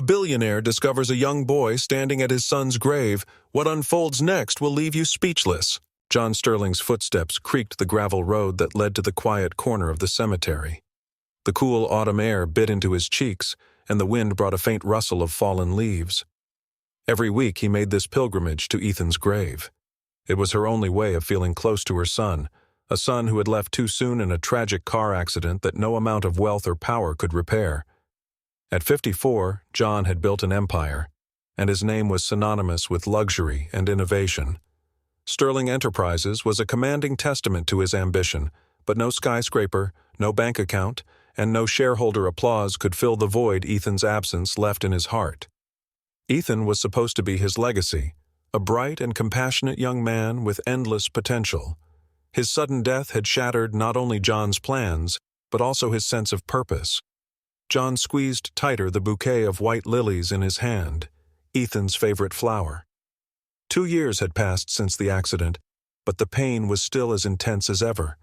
A billionaire discovers a young boy standing at his son's grave. What unfolds next will leave you speechless. John Sterling's footsteps creaked the gravel road that led to the quiet corner of the cemetery. The cool autumn air bit into his cheeks, and the wind brought a faint rustle of fallen leaves. Every week he made this pilgrimage to Ethan's grave. It was her only way of feeling close to her son, a son who had left too soon in a tragic car accident that no amount of wealth or power could repair. At 54, John had built an empire, and his name was synonymous with luxury and innovation. Sterling Enterprises was a commanding testament to his ambition, but no skyscraper, no bank account, and no shareholder applause could fill the void Ethan's absence left in his heart. Ethan was supposed to be his legacy, a bright and compassionate young man with endless potential. His sudden death had shattered not only John's plans, but also his sense of purpose. John squeezed tighter the bouquet of white lilies in his hand, Ethan's favorite flower. 2 years had passed since the accident, but the pain was still as intense as ever.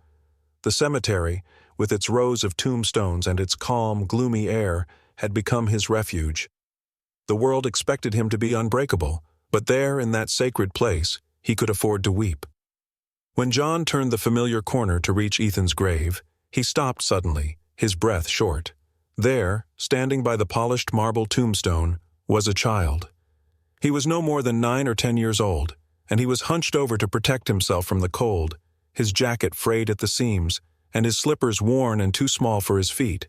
The cemetery, with its rows of tombstones and its calm, gloomy air, had become his refuge. The world expected him to be unbreakable, but there, in that sacred place, he could afford to weep. When John turned the familiar corner to reach Ethan's grave, he stopped suddenly, his breath short. There, standing by the polished marble tombstone, was a child. He was no more than 9 or 10 years old, and he was hunched over to protect himself from the cold, his jacket frayed at the seams, and his slippers worn and too small for his feet.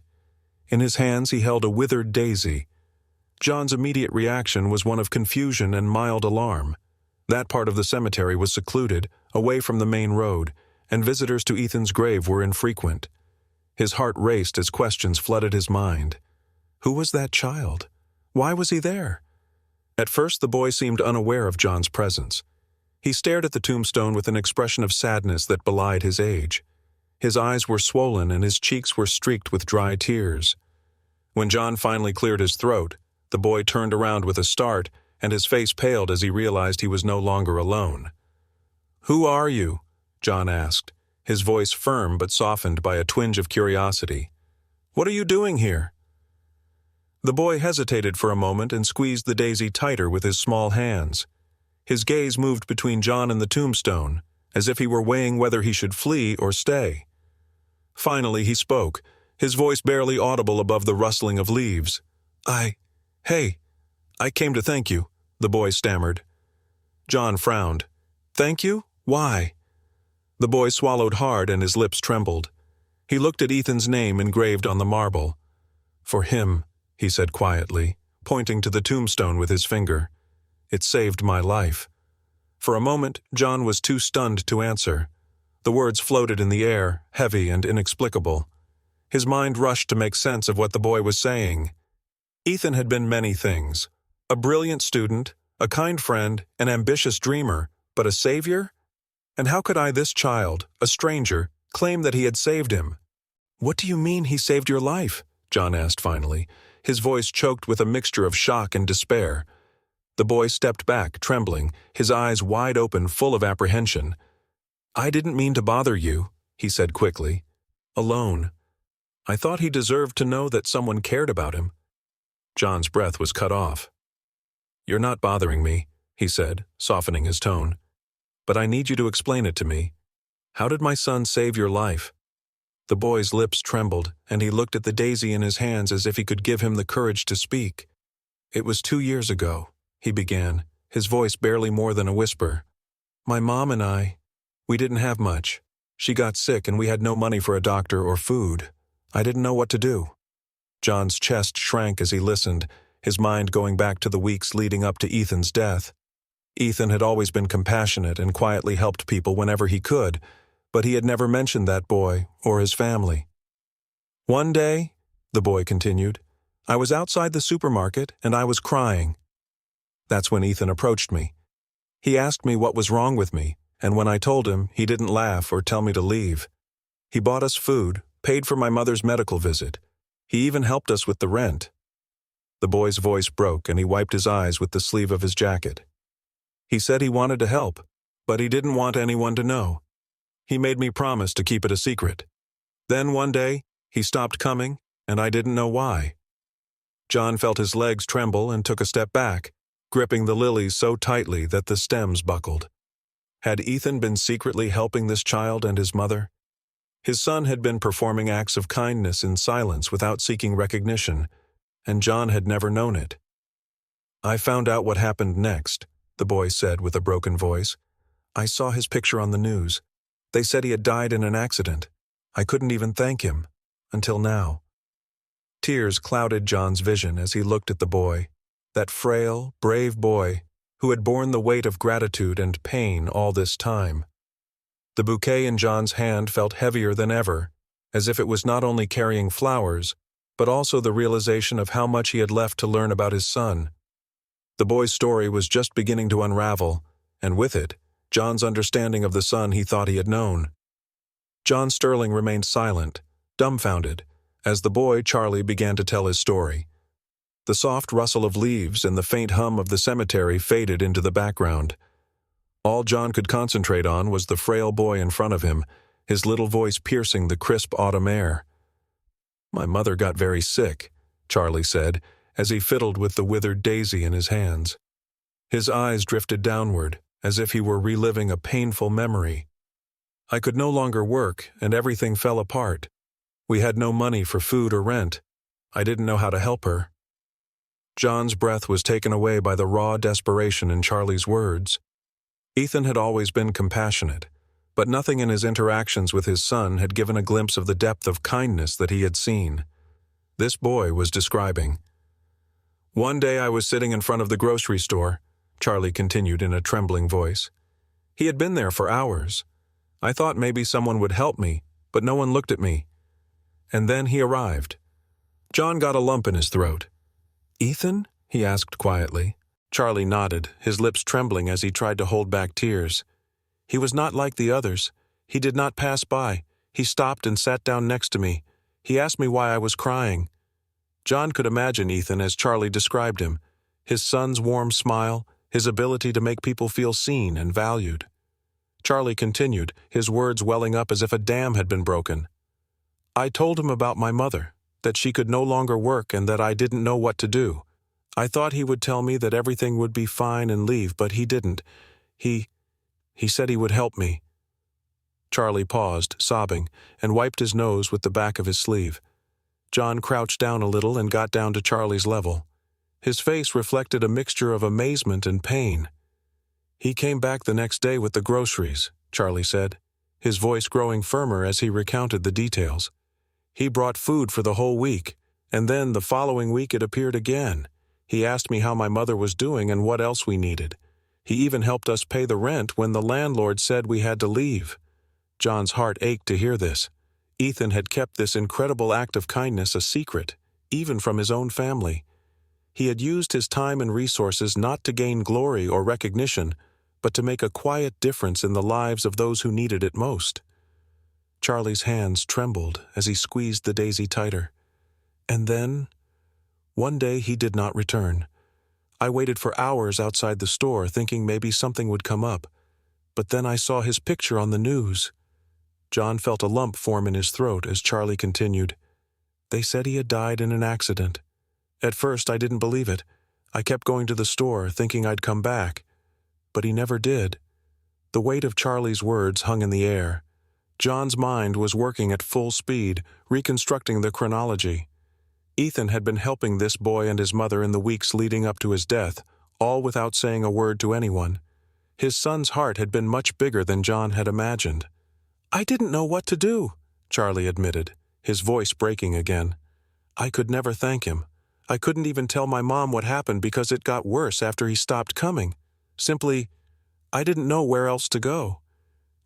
In his hands he held a withered daisy. John's immediate reaction was one of confusion and mild alarm. That part of the cemetery was secluded, away from the main road, and visitors to Ethan's grave were infrequent. His heart raced as questions flooded his mind. Who was that child? Why was he there? At first the boy seemed unaware of John's presence. He stared at the tombstone with an expression of sadness that belied his age. His eyes were swollen and his cheeks were streaked with dry tears. When John finally cleared his throat, the boy turned around with a start, and his face paled as he realized he was no longer alone. "Who are you?" John asked, his voice firm but softened by a twinge of curiosity. "What are you doing here?" The boy hesitated for a moment and squeezed the daisy tighter with his small hands. His gaze moved between John and the tombstone, as if he were weighing whether he should flee or stay. Finally he spoke, his voice barely audible above the rustling of leaves. Hey, I came to thank you," the boy stammered. John frowned. "Thank you? Why?" The boy swallowed hard and his lips trembled. He looked at Ethan's name engraved on the marble. "For him," he said quietly, pointing to the tombstone with his finger. "It saved my life." For a moment, John was too stunned to answer. The words floated in the air, heavy and inexplicable. His mind rushed to make sense of what the boy was saying. Ethan had been many things. A brilliant student, a kind friend, an ambitious dreamer, but a savior? And how could I, this child, a stranger, claim that he had saved him? "What do you mean he saved your life?" John asked finally, his voice choked with a mixture of shock and despair. The boy stepped back, trembling, his eyes wide open, full of apprehension. "I didn't mean to bother you," he said quickly. "Alone. I thought he deserved to know that someone cared about him." John's breath was cut off. "You're not bothering me," he said, softening his tone. "But I need you to explain it to me. How did my son save your life?" The boy's lips trembled, and he looked at the daisy in his hands as if he could give him the courage to speak. "It was 2 years ago," he began, his voice barely more than a whisper. "My mom and we didn't have much. She got sick and we had no money for a doctor or food. I didn't know what to do." John's chest shrank as he listened, his mind going back to the weeks leading up to Ethan's death. Ethan had always been compassionate and quietly helped people whenever he could, but he had never mentioned that boy or his family. "One day," the boy continued, "I was outside the supermarket and I was crying. That's when Ethan approached me. He asked me what was wrong with me, and when I told him, he didn't laugh or tell me to leave. He bought us food, paid for my mother's medical visit. He even helped us with the rent." The boy's voice broke and he wiped his eyes with the sleeve of his jacket. "He said he wanted to help, but he didn't want anyone to know. He made me promise to keep it a secret. Then one day, he stopped coming, and I didn't know why." John felt his legs tremble and took a step back, gripping the lilies so tightly that the stems buckled. Had Ethan been secretly helping this child and his mother? His son had been performing acts of kindness in silence without seeking recognition, and John had never known it. "I found out what happened next," the boy said with a broken voice. "I saw his picture on the news. They said he had died in an accident. I couldn't even thank him. Until now." Tears clouded John's vision as he looked at the boy, that frail, brave boy who had borne the weight of gratitude and pain all this time. The bouquet in John's hand felt heavier than ever, as if it was not only carrying flowers, but also the realization of how much he had left to learn about his son. The boy's story was just beginning to unravel, and with it, John's understanding of the son he thought he had known. John Sterling remained silent, dumbfounded, as the boy, Charlie, began to tell his story. The soft rustle of leaves and the faint hum of the cemetery faded into the background. All John could concentrate on was the frail boy in front of him, his little voice piercing the crisp autumn air. "My mother got very sick," Charlie said, as he fiddled with the withered daisy in his hands. His eyes drifted downward, as if he were reliving a painful memory. "I could no longer work, and everything fell apart. We had no money for food or rent. I didn't know how to help her." John's breath was taken away by the raw desperation in Charlie's words. Ethan had always been compassionate, but nothing in his interactions with his son had given a glimpse of the depth of kindness that he had seen. This boy was describing. "One day I was sitting in front of the grocery store," Charlie continued in a trembling voice. "He had been there for hours. I thought maybe someone would help me, but no one looked at me. And then he arrived." John got a lump in his throat. "Ethan?" he asked quietly. Charlie nodded, his lips trembling as he tried to hold back tears. "He was not like the others. He did not pass by. He stopped and sat down next to me. He asked me why I was crying." John could imagine Ethan as Charlie described him, his son's warm smile, his ability to make people feel seen and valued. Charlie continued, his words welling up as if a dam had been broken. "I told him about my mother, that she could no longer work and that I didn't know what to do. I thought he would tell me that everything would be fine and leave, but he didn't. He said he would help me." Charlie paused, sobbing, and wiped his nose with the back of his sleeve. John crouched down a little and got down to Charlie's level. His face reflected a mixture of amazement and pain. "He came back the next day with the groceries," Charlie said, his voice growing firmer as he recounted the details. "He brought food for the whole week, and then the following week it appeared again. He asked me how my mother was doing and what else we needed. He even helped us pay the rent when the landlord said we had to leave." John's heart ached to hear this. Ethan had kept this incredible act of kindness a secret, even from his own family. He had used his time and resources not to gain glory or recognition, but to make a quiet difference in the lives of those who needed it most. Charlie's hands trembled as he squeezed the daisy tighter. "And then, one day he did not return. I waited for hours outside the store thinking maybe something would come up, but then I saw his picture on the news." John felt a lump form in his throat as Charlie continued. "They said he had died in an accident. At first I didn't believe it. I kept going to the store thinking I'd come back. But he never did." The weight of Charlie's words hung in the air. John's mind was working at full speed, reconstructing the chronology. Ethan had been helping this boy and his mother in the weeks leading up to his death, all without saying a word to anyone. His son's heart had been much bigger than John had imagined. "I didn't know what to do," Charlie admitted, his voice breaking again. "I could never thank him. I couldn't even tell my mom what happened because it got worse after he stopped coming. Simply, I didn't know where else to go."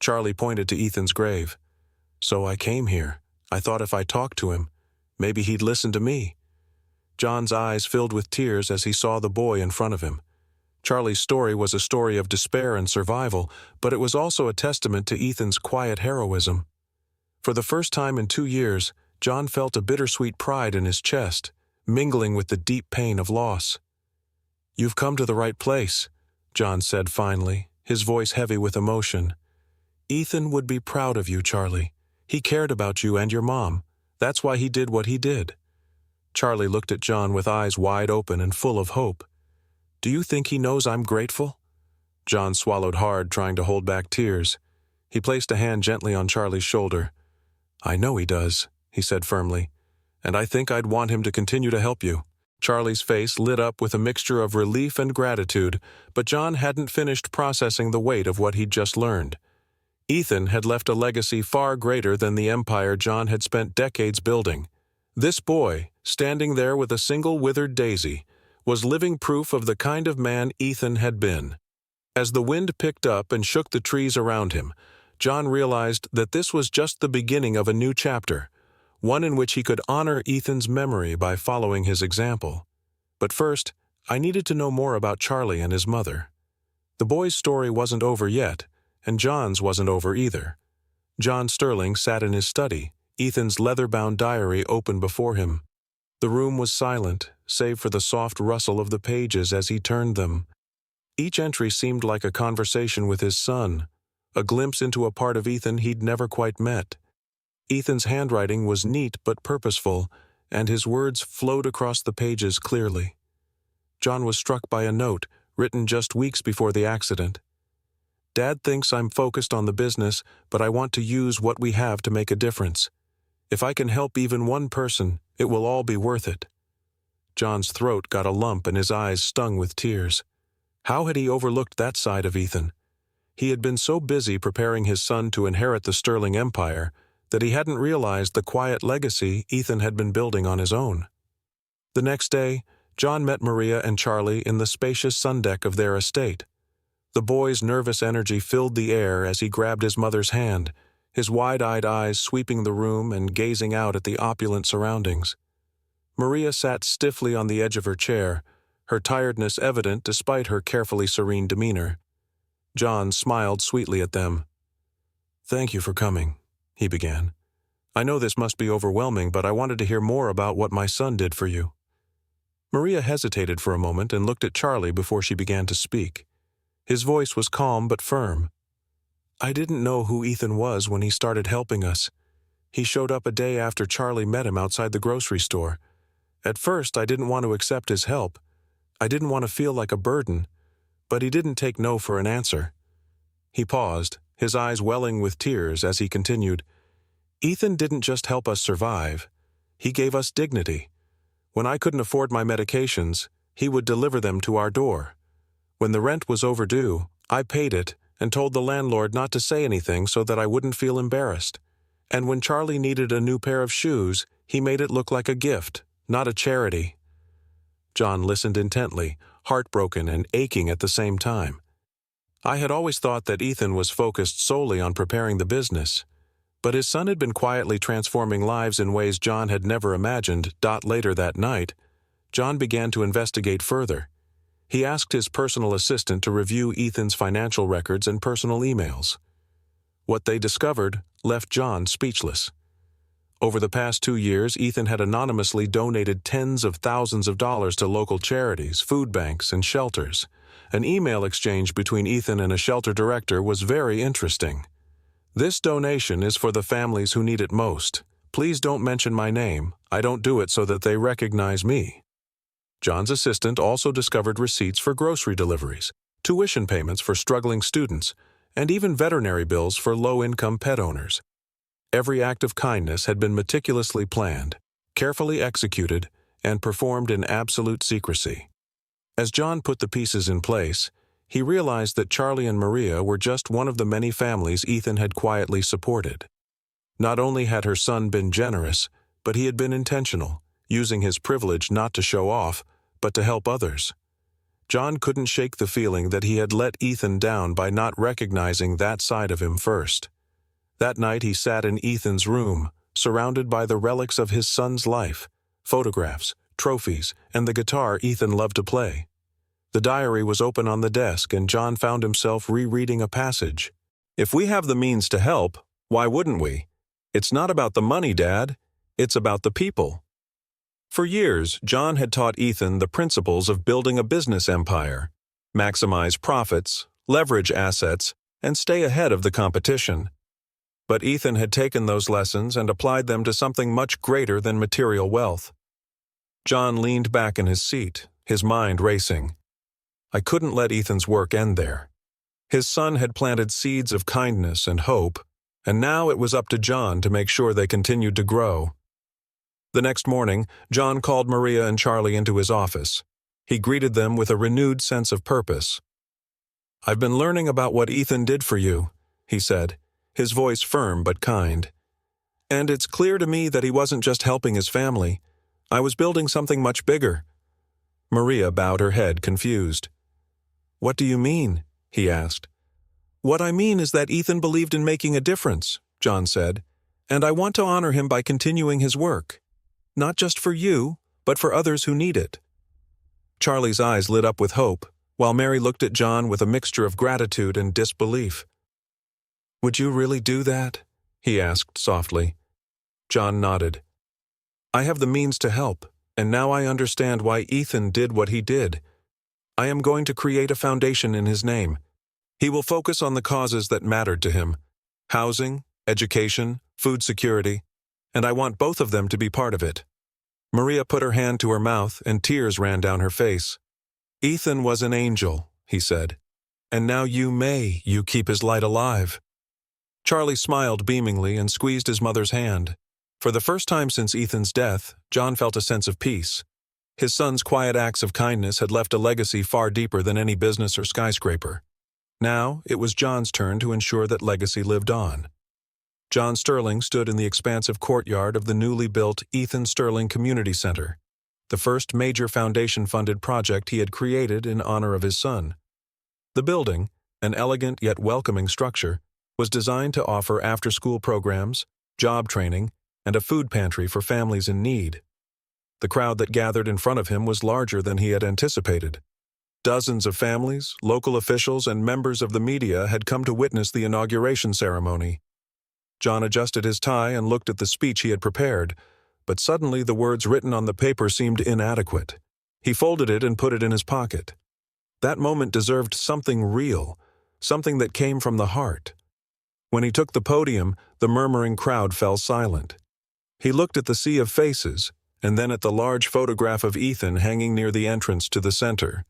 Charlie pointed to Ethan's grave. "So I came here. I thought if I talked to him, maybe he'd listen to me." John's eyes filled with tears as he saw the boy in front of him. Charlie's story was a story of despair and survival, but it was also a testament to Ethan's quiet heroism. For the first time in 2 years, John felt a bittersweet pride in his chest, mingling with the deep pain of loss. "You've come to the right place," John said finally, his voice heavy with emotion. "Ethan would be proud of you, Charlie. He cared about you and your mom. That's why he did what he did." Charlie looked at John with eyes wide open and full of hope. "Do you think he knows I'm grateful?" John swallowed hard, trying to hold back tears. He placed a hand gently on Charlie's shoulder. "I know he does," he said firmly, "and I think I'd want him to continue to help you." Charlie's face lit up with a mixture of relief and gratitude, but John hadn't finished processing the weight of what he'd just learned. Ethan had left a legacy far greater than the empire John had spent decades building. This boy, standing there with a single withered daisy, was living proof of the kind of man Ethan had been. As the wind picked up and shook the trees around him, John realized that this was just the beginning of a new chapter, one in which he could honor Ethan's memory by following his example. But first, I needed to know more about Charlie and his mother. The boy's story wasn't over yet, and John's wasn't over either. John Sterling sat in his study, Ethan's leather-bound diary open before him. The room was silent, save for the soft rustle of the pages as he turned them. Each entry seemed like a conversation with his son, a glimpse into a part of Ethan he'd never quite met. Ethan's handwriting was neat but purposeful, and his words flowed across the pages clearly. John was struck by a note, written just weeks before the accident. "Dad thinks I'm focused on the business, but I want to use what we have to make a difference. If I can help even one person, it will all be worth it." John's throat got a lump and his eyes stung with tears. How had he overlooked that side of Ethan? He had been so busy preparing his son to inherit the Sterling Empire that he hadn't realized the quiet legacy Ethan had been building on his own. The next day, John met Maria and Charlie in the spacious sundeck of their estate. The boy's nervous energy filled the air as he grabbed his mother's hand, his wide-eyed eyes sweeping the room and gazing out at the opulent surroundings. Maria sat stiffly on the edge of her chair, her tiredness evident despite her carefully serene demeanor. John smiled sweetly at them. "Thank you for coming," he began. "I know this must be overwhelming, but I wanted to hear more about what my son did for you." Maria hesitated for a moment and looked at Charlie before she began to speak. His voice was calm but firm. "I didn't know who Ethan was when he started helping us. He showed up a day after Charlie met him outside the grocery store. At first, I didn't want to accept his help. I didn't want to feel like a burden, but he didn't take no for an answer." He paused, his eyes welling with tears as he continued. "Ethan didn't just help us survive. He gave us dignity. When I couldn't afford my medications, he would deliver them to our door. When the rent was overdue, I paid it and told the landlord not to say anything so that I wouldn't feel embarrassed. And when Charlie needed a new pair of shoes, he made it look like a gift, not a charity." John listened intently, heartbroken and aching at the same time. I had always thought that Ethan was focused solely on preparing the business, but his son had been quietly transforming lives in ways John had never imagined. Later that night, John began to investigate further. He asked his personal assistant to review Ethan's financial records and personal emails. What they discovered left John speechless. Over the past 2 years, Ethan had anonymously donated tens of thousands of dollars to local charities, food banks, and shelters. An email exchange between Ethan and a shelter director was very interesting. "This donation is for the families who need it most. Please don't mention my name. I don't do it so that they recognize me." John's assistant also discovered receipts for grocery deliveries, tuition payments for struggling students, and even veterinary bills for low-income pet owners. Every act of kindness had been meticulously planned, carefully executed, and performed in absolute secrecy. As John put the pieces in place, he realized that Charlie and Maria were just one of the many families Ethan had quietly supported. Not only had her son been generous, but he had been intentional, using his privilege not to show off, but to help others. John couldn't shake the feeling that he had let Ethan down by not recognizing that side of him first. That night he sat in Ethan's room, surrounded by the relics of his son's life, photographs, trophies, and the guitar Ethan loved to play. The diary was open on the desk, and John found himself rereading a passage. "If we have the means to help, why wouldn't we? It's not about the money, Dad. It's about the people." For years, John had taught Ethan the principles of building a business empire: maximize profits, leverage assets, and stay ahead of the competition. But Ethan had taken those lessons and applied them to something much greater than material wealth. John leaned back in his seat, his mind racing. I couldn't let Ethan's work end there. His son had planted seeds of kindness and hope, and now it was up to John to make sure they continued to grow. The next morning, John called Maria and Charlie into his office. He greeted them with a renewed sense of purpose. "I've been learning about what Ethan did for you," he said, his voice firm but kind. "And it's clear to me that he wasn't just helping his family. I was building something much bigger." Maria bowed her head, confused. "What do you mean?" he asked. "What I mean is that Ethan believed in making a difference," John said, "and I want to honor him by continuing his work. Not just for you, but for others who need it." Charlie's eyes lit up with hope, while Mary looked at John with a mixture of gratitude and disbelief. "Would you really do that?" he asked softly. John nodded. "I have the means to help, and now I understand why Ethan did what he did. I am going to create a foundation in his name. He will focus on the causes that mattered to him: housing, education, food security, and I want both of them to be part of it." Maria put her hand to her mouth and tears ran down her face. "Ethan was an angel," he said, "and now you keep his light alive." Charlie smiled beamingly and squeezed his mother's hand. For the first time since Ethan's death, John felt a sense of peace. His son's quiet acts of kindness had left a legacy far deeper than any business or skyscraper. Now, it was John's turn to ensure that legacy lived on. John Sterling stood in the expansive courtyard of the newly built Ethan Sterling Community Center, the first major foundation-funded project he had created in honor of his son. The building, an elegant yet welcoming structure, was designed to offer after-school programs, job training, and a food pantry for families in need. The crowd that gathered in front of him was larger than he had anticipated. Dozens of families, local officials, and members of the media had come to witness the inauguration ceremony. John adjusted his tie and looked at the speech he had prepared, but suddenly the words written on the paper seemed inadequate. He folded it and put it in his pocket. That moment deserved something real, something that came from the heart. When he took the podium, the murmuring crowd fell silent. He looked at the sea of faces, and then at the large photograph of Ethan hanging near the entrance to the center.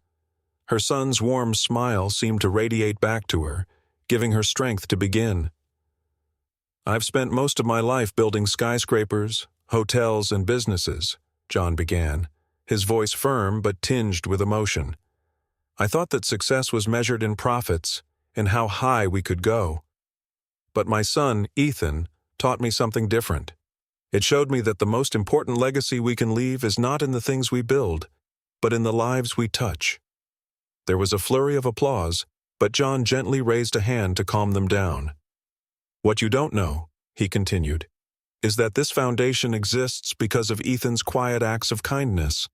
Her son's warm smile seemed to radiate back to her, giving her strength to begin. "I've spent most of my life building skyscrapers, hotels, and businesses," John began, his voice firm but tinged with emotion. "I thought that success was measured in profits, in how high we could go. But my son, Ethan, taught me something different. It showed me that the most important legacy we can leave is not in the things we build, but in the lives we touch." There was a flurry of applause, but John gently raised a hand to calm them down. "What you don't know," he continued, "is that this foundation exists because of Ethan's quiet acts of kindness.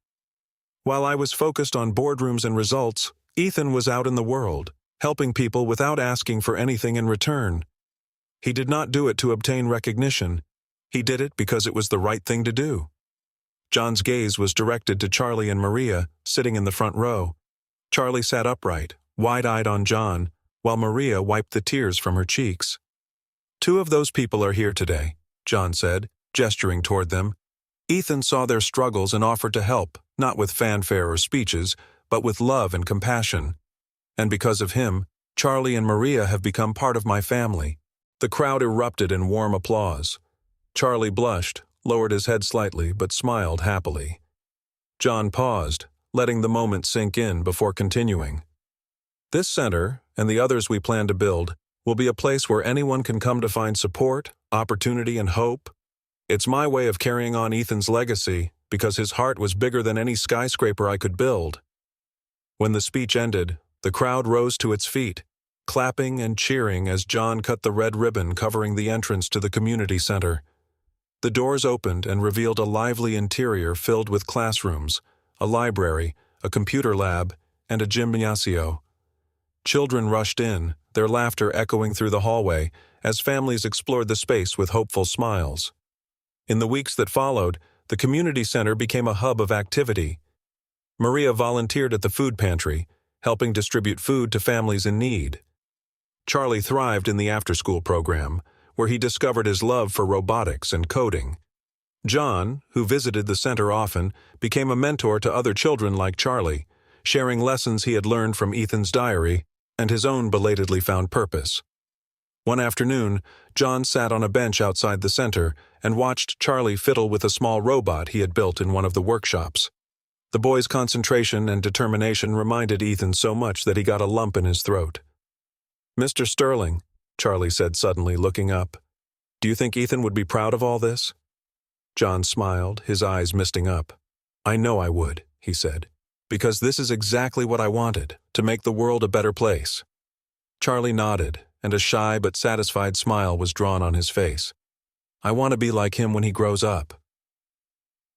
While I was focused on boardrooms and results, Ethan was out in the world, helping people without asking for anything in return. He did not do it to obtain recognition. He did it because it was the right thing to do." John's gaze was directed to Charlie and Maria, sitting in the front row. Charlie sat upright, wide-eyed on John, while Maria wiped the tears from her cheeks. "Two of those people are here today," John said, gesturing toward them. "Ethan saw their struggles and offered to help, not with fanfare or speeches, but with love and compassion. And because of him, Charlie and Maria have become part of my family." The crowd erupted in warm applause. Charlie blushed, lowered his head slightly, but smiled happily. John paused, letting the moment sink in before continuing. "This center, and the others we plan to build, will be a place where anyone can come to find support, opportunity, and hope. It's my way of carrying on Ethan's legacy, because his heart was bigger than any skyscraper I could build." When the speech ended, the crowd rose to its feet, clapping and cheering as John cut the red ribbon covering the entrance to the community center. The doors opened and revealed a lively interior filled with classrooms, a library, a computer lab, and a gymnasio. Children rushed in, their laughter echoing through the hallway as families explored the space with hopeful smiles. In the weeks that followed, the community center became a hub of activity. Maria volunteered at the food pantry, helping distribute food to families in need. Charlie thrived in the after-school program, where he discovered his love for robotics and coding. John, who visited the center often, became a mentor to other children like Charlie, sharing lessons he had learned from Ethan's diary and his own belatedly found purpose. One afternoon, John sat on a bench outside the center and watched Charlie fiddle with a small robot he had built in one of the workshops. The boy's concentration and determination reminded Ethan so much that he got a lump in his throat. "Mr. Sterling," Charlie said suddenly, looking up, "do you think Ethan would be proud of all this?" John smiled, his eyes misting up. "I know I would," he said, "because this is exactly what I wanted, to make the world a better place." Charlie nodded, and a shy but satisfied smile was drawn on his face. "I want to be like him when he grows up."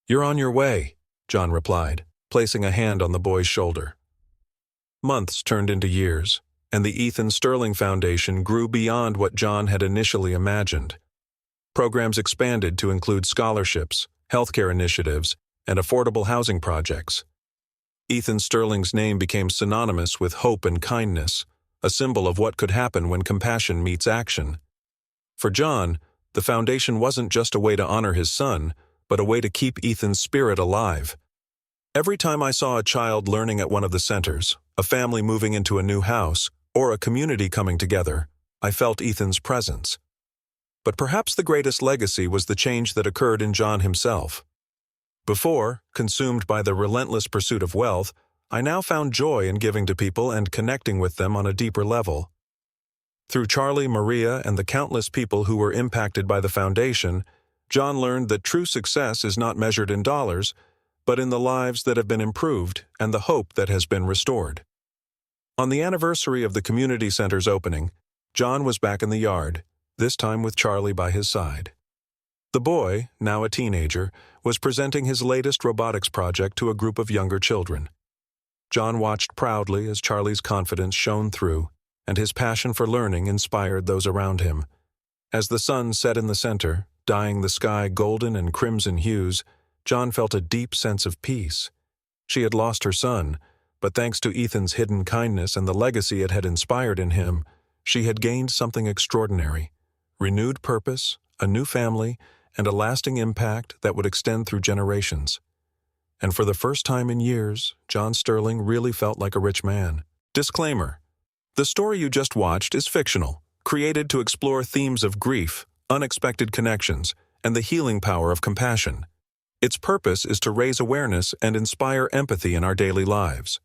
"You're on your way," John replied, placing a hand on the boy's shoulder. Months turned into years, and the Ethan Sterling Foundation grew beyond what John had initially imagined. Programs expanded to include scholarships, healthcare initiatives, and affordable housing projects. Ethan Sterling's name became synonymous with hope and kindness, a symbol of what could happen when compassion meets action. For John, the foundation wasn't just a way to honor his son, but a way to keep Ethan's spirit alive. Every time I saw a child learning at one of the centers, a family moving into a new house, or a community coming together, I felt Ethan's presence. But perhaps the greatest legacy was the change that occurred in John himself. Before, consumed by the relentless pursuit of wealth, I now found joy in giving to people and connecting with them on a deeper level. Through Charlie, Maria, and the countless people who were impacted by the foundation, John learned that true success is not measured in dollars, but in the lives that have been improved and the hope that has been restored. On the anniversary of the community center's opening, John was back in the yard, this time with Charlie by his side. The boy, now a teenager, was presenting his latest robotics project to a group of younger children. John watched proudly as Charlie's confidence shone through, and his passion for learning inspired those around him. As the sun set in the center, dyeing the sky golden and crimson hues, John felt a deep sense of peace. She had lost her son, but thanks to Ethan's hidden kindness and the legacy it had inspired in him, she had gained something extraordinary: renewed purpose, a new family, and a lasting impact that would extend through generations. And for the first time in years, John Sterling really felt like a rich man. Disclaimer: the story you just watched is fictional, created to explore themes of grief, unexpected connections, and the healing power of compassion. Its purpose is to raise awareness and inspire empathy in our daily lives.